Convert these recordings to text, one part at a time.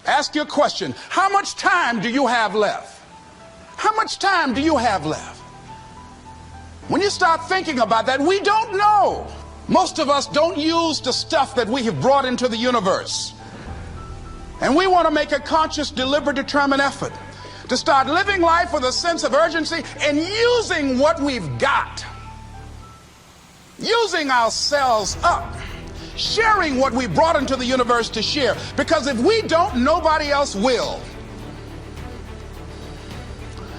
Ask your question. How much time do you have left? How much time do you have left? When you start thinking about that, we don't know. Most of us don't use the stuff that we have brought into the universe. And we want to make a conscious, deliberate, determined effort to start living life with a sense of urgency and using what we've got. Using ourselves up. Sharing what we brought into the universe to share. Because if we don't, nobody else will.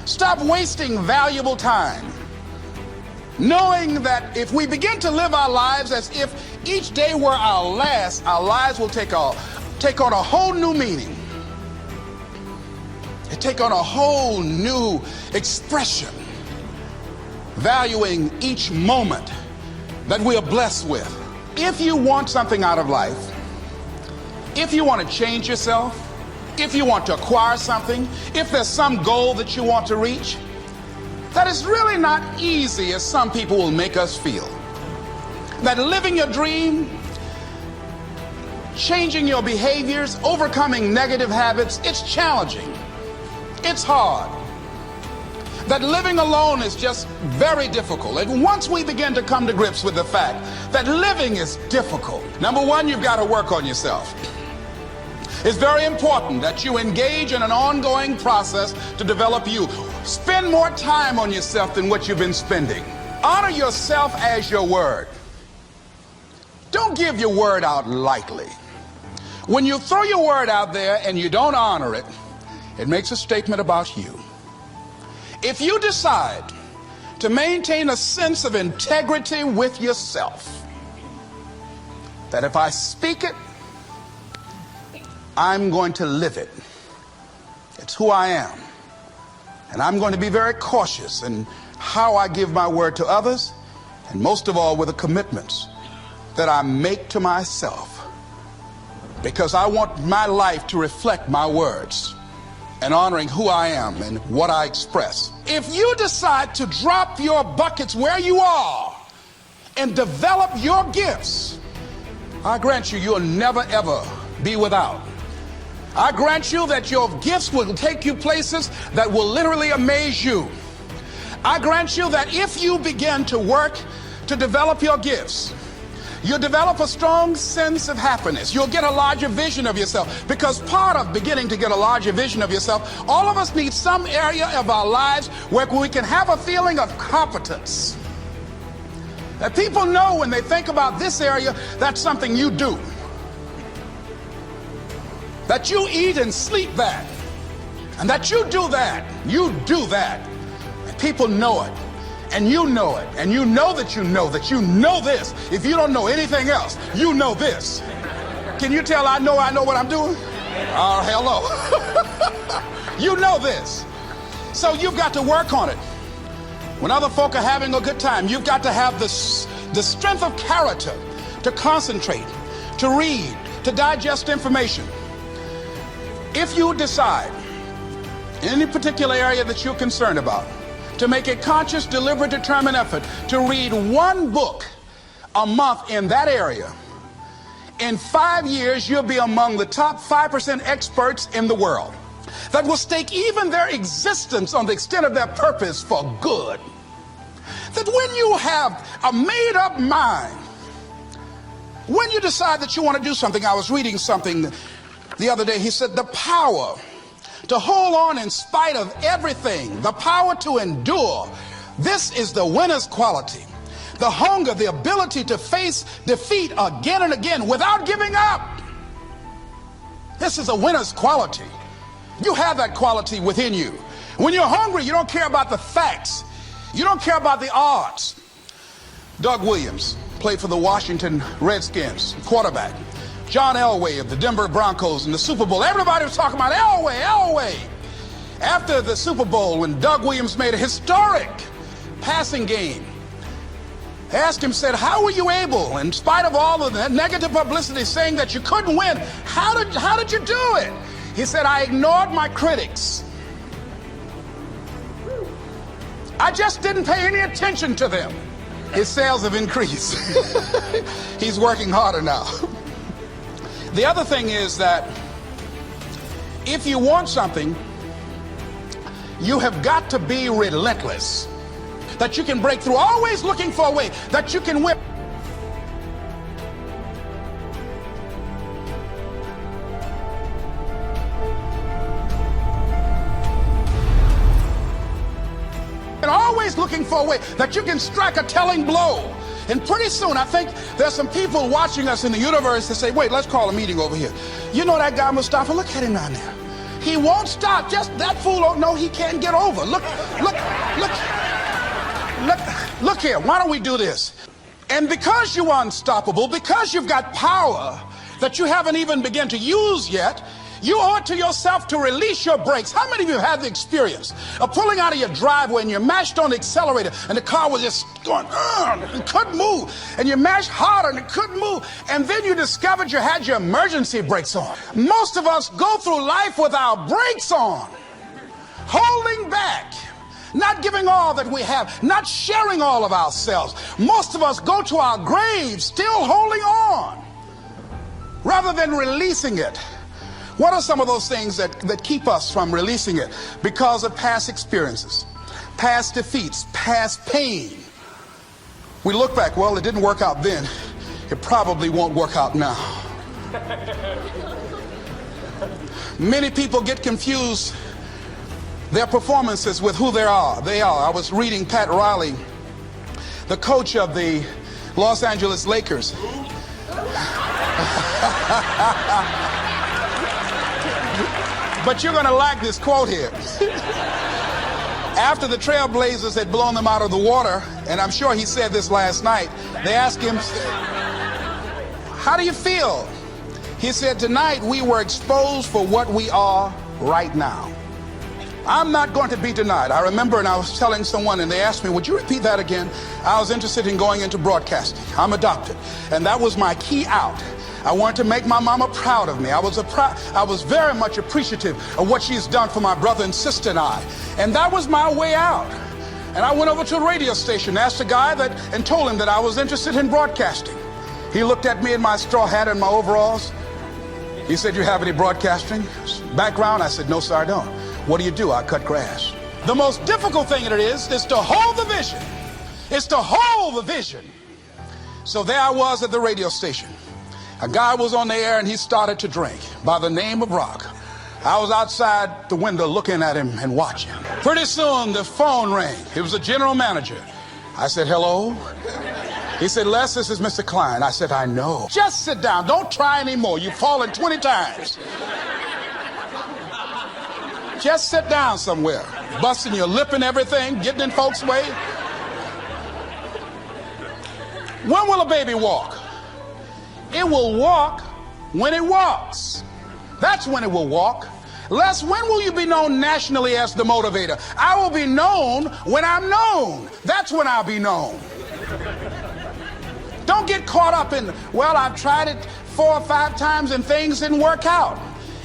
Stop wasting valuable time, knowing that if we begin to live our lives as if each day were our last, our lives will take on a whole new meaning. They take on a whole new expression, valuing each moment that we are blessed with. If you want something out of life, if you want to change yourself, if you want to acquire something, if there's some goal that you want to reach, that is really not easy as some people will make us feel. That living your dream, changing your behaviors, overcoming negative habits, it's challenging. It's hard. That living alone is just very difficult. And once we begin to come to grips with the fact that living is difficult, number one, you've got to work on yourself. It's very important that you engage in an ongoing process to develop you. Spend more time on yourself than what you've been spending. Honor yourself as your word. Don't give your word out lightly. When you throw your word out there and you don't honor it, it makes a statement about you. If you decide to maintain a sense of integrity with yourself, that if I speak it, I'm going to live it. It's who I am. And I'm going to be very cautious in how I give my word to others, and most of all with the commitments that I make to myself, because I want my life to reflect my words and honoring who I am and what I express. If you decide to drop your buckets where you are and develop your gifts, I grant you, you'll never ever be without. I grant you that your gifts will take you places that will literally amaze you. I grant you that if you begin to work to develop your gifts, you'll develop a strong sense of happiness. You'll get a larger vision of yourself, because part of beginning to get a larger vision of yourself, all of us need some area of our lives where we can have a feeling of competence. That people know when they think about this area, that's something you do. That you eat and sleep that, and that you do that, and people know it, and you know it, and you know that you know this. If you don't know anything else, you know this. Can you tell I know what I'm doing? Oh, hello. You know this. So you've got to work on it. When other folk are having a good time, you've got to have the strength of character to concentrate, to read, to digest information. If you decide in any particular area that you're concerned about to make a conscious, deliberate, determined effort to read one book a month in that area, in 5 years you'll be among the top 5% experts in the world that will stake even their existence on the extent of their purpose for good. That when you have a made-up mind, when you decide that you want to do something, I was reading something the other day, he said the power to hold on in spite of everything, the power to endure, this is the winner's quality. The hunger, the ability to face defeat again and again without giving up. This is a winner's quality. You have that quality within you. When you're hungry, you don't care about the facts. You don't care about the odds. Doug Williams played for the Washington Redskins, quarterback. John Elway of the Denver Broncos in the Super Bowl. Everybody was talking about Elway. After the Super Bowl, when Doug Williams made a historic passing game, they asked him, said, how were you able, in spite of all of that negative publicity saying that you couldn't win, how did you do it? He said, I ignored my critics. I just didn't pay any attention to them. His sales have increased. He's working harder now. The other thing is that If you want something, you have got to be relentless, that you can break through, always looking for a way that you can win. And always looking for a way that you can strike a telling blow. And pretty soon, I think there's some people watching us in the universe that say, wait, let's call a meeting over here. You know that guy Mustafa? Look at him down there. He won't stop. Just that fool don't know he can't get over. Look here. Why don't we do this? And because you're unstoppable, because you've got power that you haven't even begun to use yet, you owe it to yourself to release your brakes. How many of you have the experience of pulling out of your driveway and you mashed on the accelerator and the car was just going, and couldn't move, and you mashed harder and it couldn't move, and then you discovered you had your emergency brakes on? Most of us go through life with our brakes on, holding back, not giving all that we have, not sharing all of ourselves. Most of us go to our graves still holding on rather than releasing it. What are some of those things that keep us from releasing it? Because of past experiences, past defeats, past pain. We look back, well, it didn't work out then. It probably won't work out now. Many people get confused their performances with who they are. I was reading Pat Riley, the coach of the Los Angeles Lakers. But you're going to like this quote here. After the Trailblazers had blown them out of the water, and I'm sure he said this last night, they asked him, how do you feel? He said, tonight we were exposed for what we are right now. I'm not going to be denied. I remember, and I was telling someone, and they asked me, would you repeat that again? I was interested in going into broadcasting. I'm adopted, and that was my key out. I wanted to make my mama proud of me. I was very much appreciative of what she's done for my brother and sister and I. And that was my way out. And I went over to a radio station, asked a guy and told him that I was interested in broadcasting. He looked at me in my straw hat and my overalls. He said, you have any broadcasting background? I said, no, sir, I don't. What do? I cut grass. The most difficult thing it is to hold the vision. It's to hold the vision. So there I was at the radio station. A guy was on the air and he started to drink by the name of Rock. I was outside the window looking at him and watching. Pretty soon the phone rang. It was the general manager. I said, hello? He said, Les, this is Mr. Klein. I said, I know. Just sit down. Don't try anymore. You've fallen 20 times. Just sit down somewhere. Busting your lip and everything, getting in folks' way. When will a baby walk? It will walk when it walks. That's when it will walk. Les, when will you be known nationally as the motivator? I will be known when I'm known. That's when I'll be known. Don't get caught up in, well, I've tried it 4 or 5 times and things didn't work out.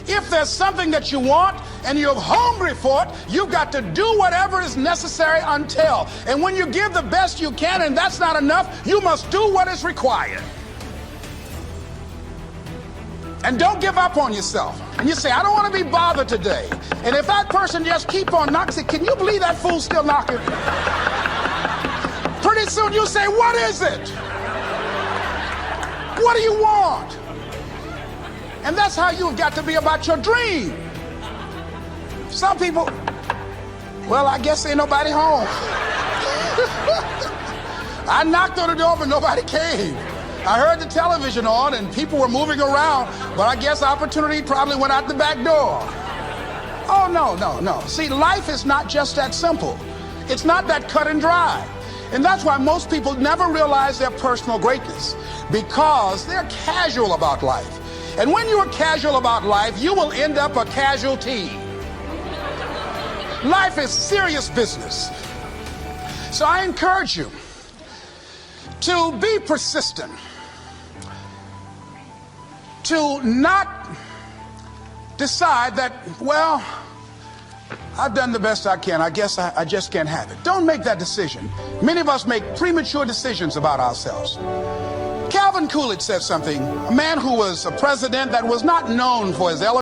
If there's something that you want and you're hungry for it, you've got to do whatever is necessary until. And when you give the best you can and that's not enough, you must do what is required. And don't give up on yourself. And you say, I don't want to be bothered today. And if that person just keep on knocking, say, can you believe that fool's still knocking? Pretty soon you say, what is it? What do you want? And that's how you've got to be about your dream. Some people, well, I guess ain't nobody home. I knocked on the door, but nobody came. I heard the television on and people were moving around, but I guess opportunity probably went out the back door. Oh, no. See, life is not just that simple. It's not that cut and dry. And that's why most people never realize their personal greatness, because they're casual about life. And when you're casual about life, you will end up a casualty. Life is serious business. So I encourage you to be persistent, to not decide that, well, I've done the best I can. I guess I just can't have it. Don't make that decision. Many of us make premature decisions about ourselves. Calvin Coolidge said something, a man who was a president that was not known for his eloquence.